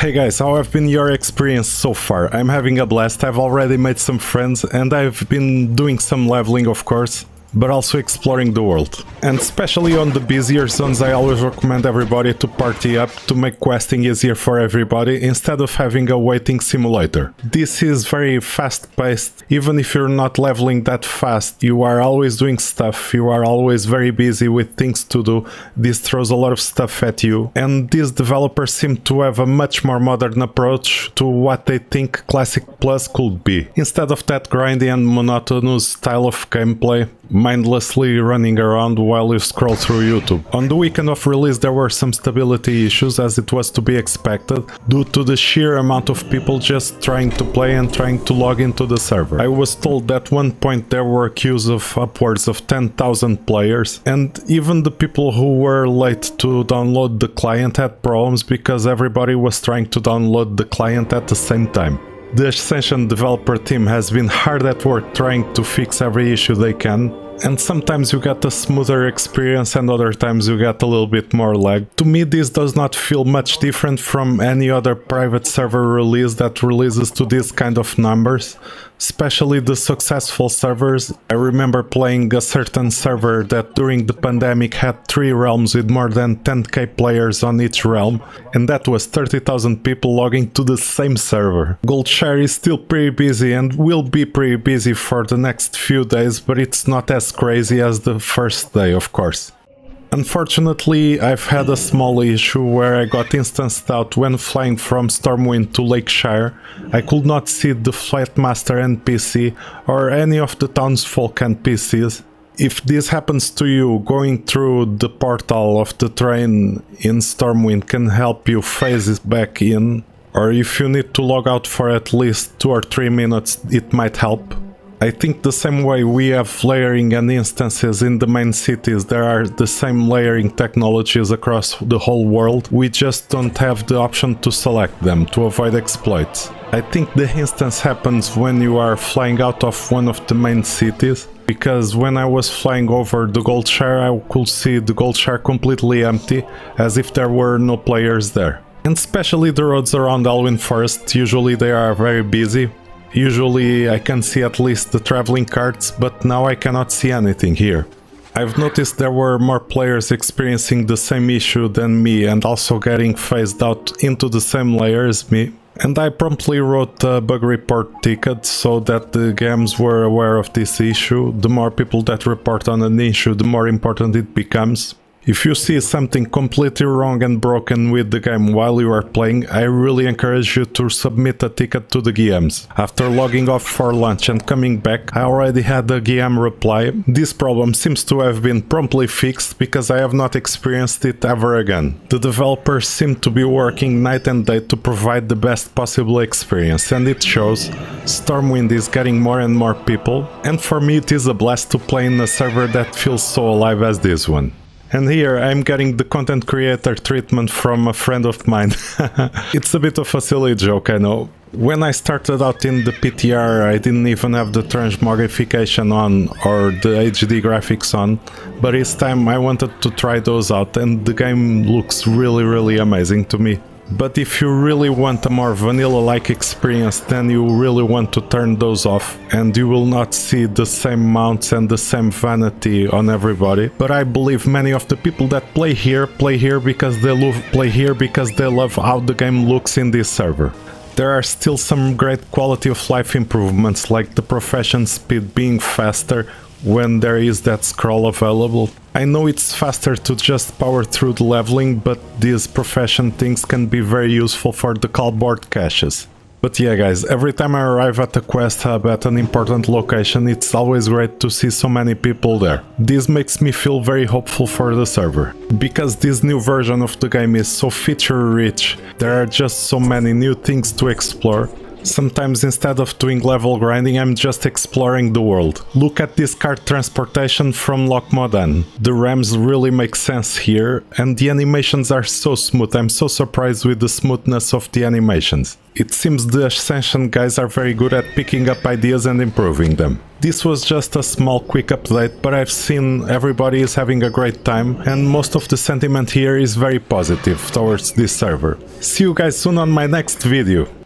Hey guys, how have been your experience so far? I'm having a blast. I've already made some friends and I've been doing some leveling, of course, but also exploring the world. And especially on the busier zones, I always recommend everybody to party up to make questing easier for everybody instead of having a waiting simulator. This is very fast-paced. Even if you're not leveling that fast, you are always doing stuff, you are always very busy with things to do. This throws a lot of stuff at you, and these developers seem to have a much more modern approach to what they think Classic Plus could be. Instead of that grindy and monotonous style of gameplay, mindlessly running around while you scroll through YouTube. On the weekend of release there were some stability issues, as it was to be expected, due to the sheer amount of people just trying to play and trying to log into the server. I was told at one point there were queues of upwards of 10,000 players, and even the people who were late to download the client had problems because everybody was trying to download the client at the same time. The Ascension developer team has been hard at work trying to fix every issue they can, and sometimes you get a smoother experience and other times you get a little bit more lag. To me, this does not feel much different from any other private server release that releases to these kind of numbers, especially the successful servers. I remember playing a certain server that during the pandemic had 3 realms with more than 10k players on each realm, and that was 30,000 people logging to the same server. Gold share is still pretty busy and will be pretty busy for the next few days, but it's not as crazy as the first day, of course. Unfortunately, I've had a small issue where I got instanced out when flying from Stormwind to Lakeshire. I could not see the Flightmaster NPC or any of the townsfolk NPCs. If this happens to you, going through the portal of the train in Stormwind can help you phase it back in, or if you need to log out for at least 2 or 3 minutes, it might help. I think the same way we have layering and instances in the main cities, there are the same layering technologies across the whole world. We just don't have the option to select them to avoid exploits. I think the instance happens when you are flying out of one of the main cities, because when I was flying over the Gold Shire, I could see the Gold Shire completely empty, as if there were no players there. And especially the roads around Alwyn Forest, usually they are very busy. Usually I can see at least the traveling carts, but now I cannot see anything here. I've noticed there were more players experiencing the same issue than me and also getting phased out into the same layer as me. And I promptly wrote a bug report ticket so that the games were aware of this issue. The more people that report on an issue, the more important it becomes. If you see something completely wrong and broken with the game while you are playing, I really encourage you to submit a ticket to the GMs. After logging off for lunch and coming back, I already had a GM reply. This problem seems to have been promptly fixed because I have not experienced it ever again. The developers seem to be working night and day to provide the best possible experience, and it shows. Stormwind is getting more and more people, and for me it is a blast to play in a server that feels so alive as this one. And here I'm getting the content creator treatment from a friend of mine. It's a bit of a silly joke, I know. When I started out in the PTR, I didn't even have the transmogrification on or the HD graphics on, but this time I wanted to try those out and the game looks really amazing to me. But if you really want a more vanilla-like experience, then you really want to turn those off, and you will not see the same mounts and the same vanity on everybody. But I believe many of the people that play here because they love how the game looks in this server. There are still some great quality of life improvements, like the profession speed being faster when there is that scroll available. I know it's faster to just power through the leveling, but these profession things can be very useful for the callboard caches. But yeah guys, every time I arrive at a quest hub at an important location, it's always great to see so many people there. This makes me feel very hopeful for the server. Because this new version of the game is so feature rich, there are just so many new things to explore. Sometimes instead of doing level grinding, I'm just exploring the world. Look at this car transportation from Lokmodan. The RAMs really make sense here, and the animations are so smooth. I'm so surprised with the smoothness of the animations. It seems the Ascension guys are very good at picking up ideas and improving them. This was just a small quick update, but I've seen everybody is having a great time, and most of the sentiment here is very positive towards this server. See you guys soon on my next video.